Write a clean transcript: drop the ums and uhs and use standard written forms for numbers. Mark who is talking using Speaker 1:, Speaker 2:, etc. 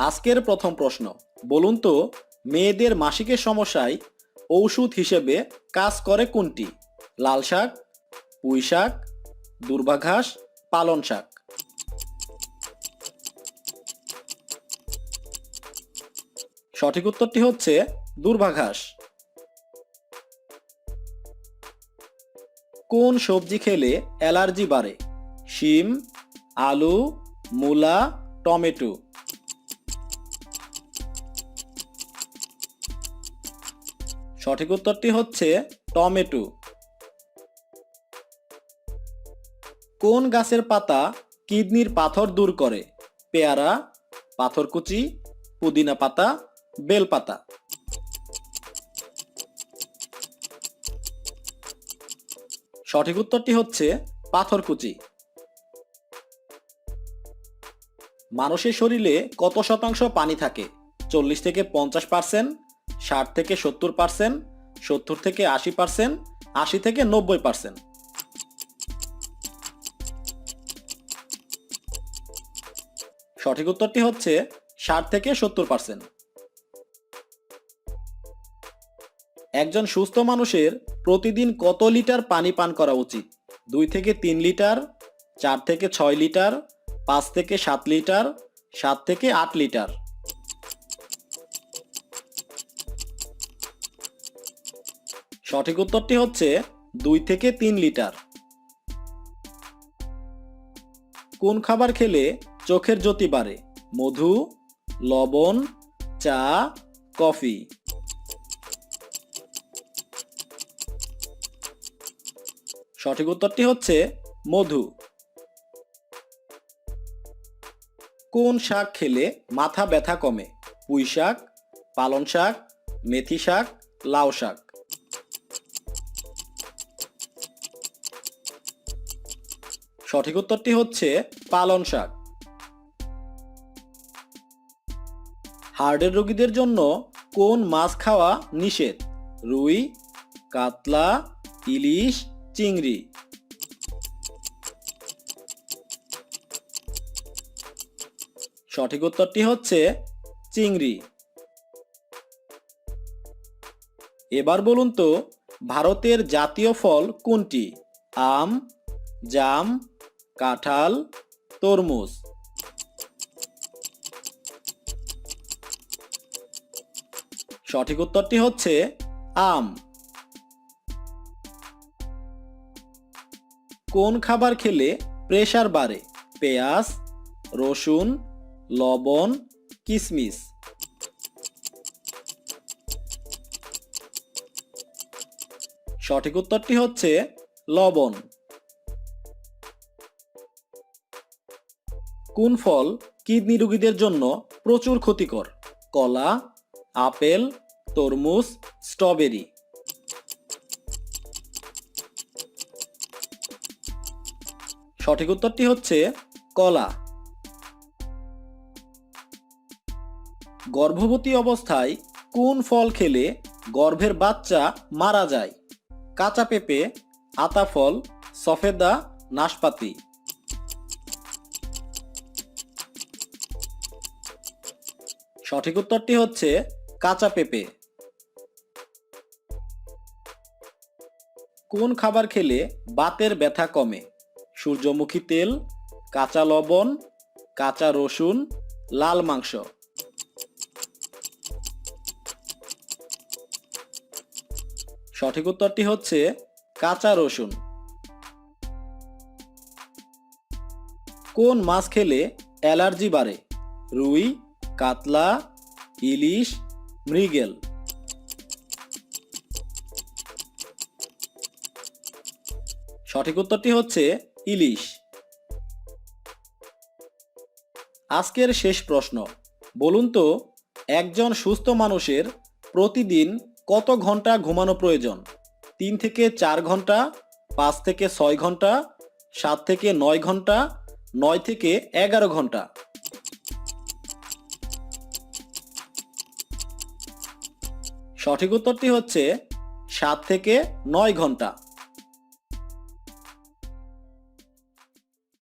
Speaker 1: আজকের প্রথম প্রশ্ন, বলুন তো মেয়েদের মাসিকের সমস্যায় ঔষধ হিসেবে কাজ করে কোনটি? লাল শাক, পুঁই শাক, দূর্বা ঘাস, পালং শাক। সঠিক উত্তরটি হচ্ছে দূর্বা ঘাস। কোন সবজি খেলে অ্যালার্জি বাড়ে? শিম, আলু, মূলা, টমেটো। সঠিক উত্তরটি হচ্ছে টমেটো। কোন গাছের পাতা কিডনির পাথর দূর করে? পেয়ারা, পাথরকুচি, পুদিনা পাতা, বেল পাতা। সঠিক উত্তরটি হচ্ছে পাথরকুচি। মানুষের শরীরে কত শতাংশ পানি থাকে? 40 থেকে 50%, 60 থেকে 70%, 70 থেকে 80%, 80 থেকে 90%। সঠিক উত্তরটি হচ্ছে 60 থেকে 70%। একজন সুস্থ মানুষের প্রতিদিন কত লিটার পানি পান করা উচিত? 2 থেকে 3 লিটার, 4 থেকে 6 লিটার, 5 থেকে 7 লিটার, 7 থেকে 8 লিটার। সঠিক উত্তরটি হচ্ছে 2 থেকে 3 লিটার। কোন খাবার খেলে চোখের জ্যোতি বাড়ে? মধু, লবণ, চা, কফি। সঠিক উত্তরটি হচ্ছে মধু। কোন শাক খেলে মাথা ব্যথা কমে? পুঁই শাক, পালং শাক, মেথি শাক, লাউ শাক। সঠিক উত্তরটি হচ্ছে পালং শাক। হার্টের রোগীদের জন্য কোন মাছ খাওয়া নিষেধ? রুই, কাতলা, ইলিশ, চিংড়ি। সঠিক উত্তরটি হচ্ছে চিংড়ি। এবার বলুন তো ভারতের জাতীয় ফল কোনটি? আম, জাম, কাঁঠাল, তরমুজ। সঠিক উত্তরটি হচ্ছে আম। কোন খাবার খেলে প্রেসার বাড়ে? পেঁয়াজ, রসুন, লবণ, কিশমিশ। সঠিক উত্তরটি হচ্ছে লবণ। কোন ফল কিডনি রোগীদের জন্য প্রচুর ক্ষতিকর? কলা, আপেল, তরমুজ, স্ট্রবেরি। সঠিক উত্তরটি হচ্ছে কলা। গর্ভবতী অবস্থায় কোন ফল খেলে গর্ভের বাচ্চা মারা যায়? কাঁচা পেঁপে, আতা ফল, সফেদা, নাশপাতি। সঠিক উত্তরটি হচ্ছে কাঁচা পেঁপে। কোন খাবার খেলে বাতের ব্যথা কমে? সূর্যমুখী তেল, কাঁচা লবণ, কাঁচা রসুন, লাল মাংস। সঠিক উত্তরটি হচ্ছে কাঁচা রসুন। কোন মাছ খেলে অ্যালার্জি বাড়ে? রুই, কাতলা, ইলিশ, মৃগেল। সঠিক উত্তরটি হচ্ছে ইলিশ। আজকের শেষ প্রশ্ন, বলুন তো একজন সুস্থ মানুষের প্রতিদিন কত ঘন্টা ঘুমানো প্রয়োজন? 3 থেকে 4 ঘন্টা, 5 থেকে 6 ঘন্টা, 7 থেকে 9 ঘন্টা, 9 থেকে 11 ঘন্টা। সঠিক উত্তরটি হচ্ছে 7 থেকে 9 ঘন্টা।